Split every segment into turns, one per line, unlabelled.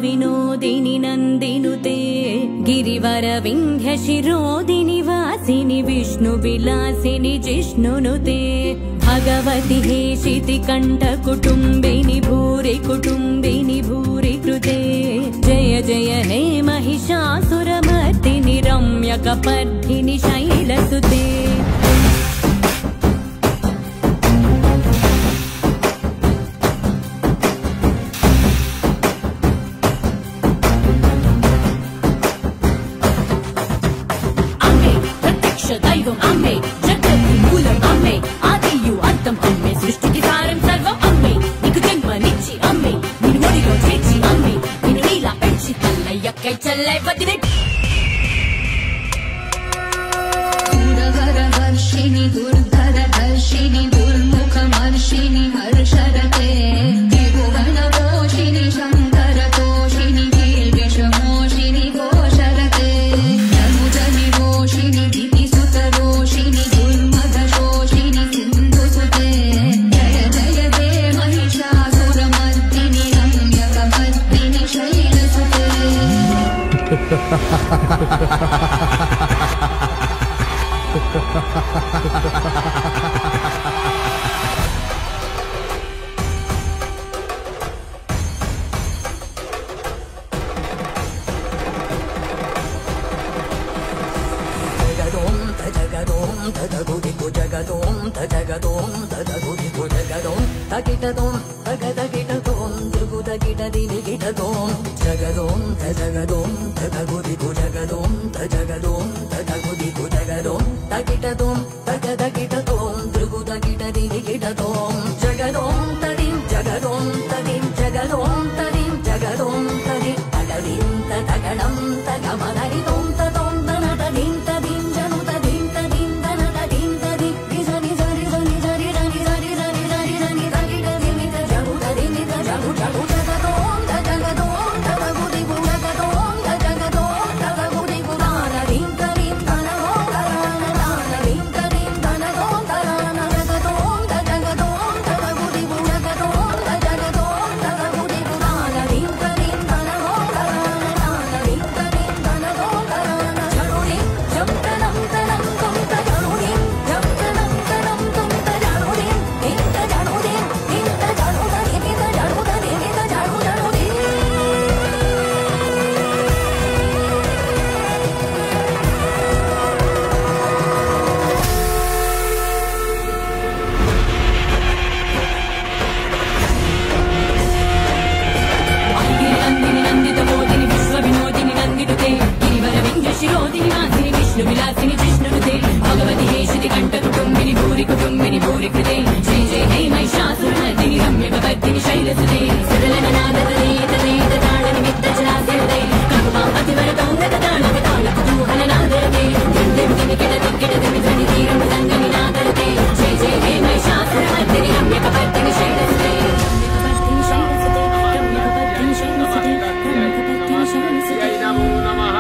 विनोदिनि नन्दिनुते गिरिवर विन्ध्य शिरोदिनि वासिनि विष्णु विलासिनि जिष्णुनुते भगवति हेशिति कंठ कुटुम्बिनि भूरि कृते जय जय हे महिषासुरमर्दिनि रम्यकपर्दिनि शैलसुते दैवम् अम्मे जगति मूलम् अम्मे आदियु अंतम् अम्मे सृष्टिकी सारं सर्वम् अम्मे नीकु जन्मनिच्చి अम्मे निन्नु ఒడిలో చేర్చి अम्मे నిన్ను నీలా పెంచి తల్లయ్యకై చెల్లై వదిలే
दूरवरवर्षिणि दुर्धरधर्षिणि दुर्मुखमर्षिणि हर्षरते त्रिभुवनपोषिणि शङ्करतोषिणि वीर्यशमोषिणि घोषरते नमुजनिरोषिणि दितिसुतरोषिणि दुर्मदशोषिणि सिन्धुसुते जय जय हे महिषासुरमर्दिनि रम्यकपर्दिनि शैलसुते
तकिटदों तगदकिटदों दुर्गुदकिटदिनिकिटदों जगदों तजगदों तगुदिगु जगदों तजगदों तगुदिगु जगदों तकिटदों तगदकिटदों दुर्गुदकिटदिनिकिटदों जगदों तदिं जगदों तदिं जगदों तदिं जगदों तदिं तगदिं तगडं तगमदरिदों तदों तनतदिं तदिं जनु तदिं तदिं तनतदिं तदिं निजनि जरि जनि जरि रनि जरि रनि जरि रनि तगिटदिनि तजगु तदिनि तजगु जगु जगदों तजगदों तगुदिगु जगदों तजगदों तगुदिगु तानदिं तदिं तनगो तरान तानदिं तदिं तनगो तरान जगदों तजगदों तगुदिगु जगदों तजगदों तगुदिगु तानदिं तदिं तनगो तरान तानदिं तदिं तनगो तरान जरुनि जंतनं तनं तं तजरुनि जंतनं तनं तं तजरुनि इंत जरुनि इंत जरुदनि नित जरुदनि नित जरुदनि गिरिनन्दिनि नन्दितबोधिनि विश्वविनोदिनि नन्दिनुते गिरिवर विन्ध्य शिरोदिनि वासिनि विष्णु विलासिनि जिष्णुनुते भगवति हेशिति कंठ कुटुम्बिनि भूरि कृते जय जय हे महिषासुरमर्दिनि रम्यकपर्दिनि शैलसुते सरलननादतले तले ताळनिमित्त चलासिरते करुणां अतिवरतौ नतताळविताळ कुतूहलनादरते दिन्दिन्दिनि किटदिक्किटदिनि ध्वनि तीरं मृदङ्गनि नादरते जय जय हे महिषासुरमर्दिनि रम्यकपर्दिनि शैलसुते
नमो नमः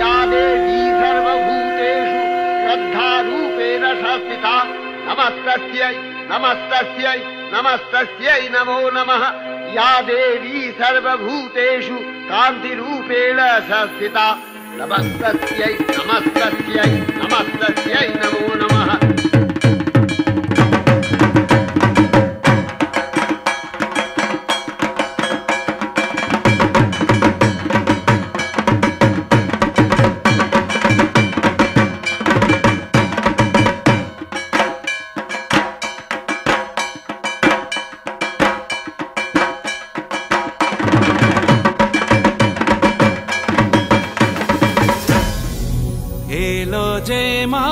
या देवी सर्वभूतेषु श्रद्धारूपेण संस्थिता नमस्तस्यै नमस्तस्यै नमस्तस्यै नमो नमः या देवी सर्वभूतेषु कान्तिरूपेण संस्थिता नमस्तस्यै नमस्तस्यै नमस्तस्यै नमो नमः
এলো যে মা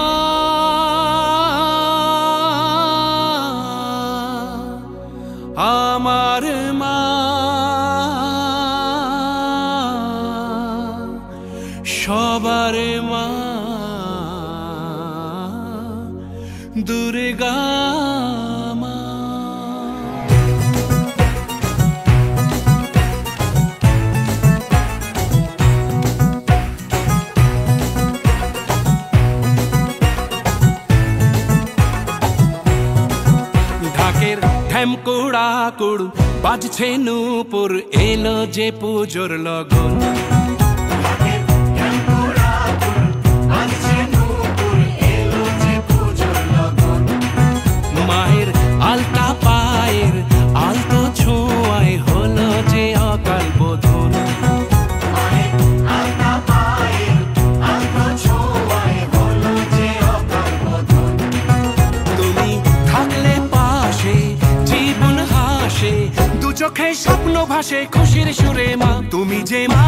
আমার মা সবার মা দুর্গা মা ঢ্যাম কুড়াকুড় বাজছে নূপুর এলো যে পুজোর লগন মায়ের আলতা পায়ের আলতো ছোঁয়ায় হলো যে অকাল বোধন তুমি থাকলে পাশে জীবন হাসে দু চোখে স্বপ্ন ভাসে খুশির সুরে মা তুমি যে মা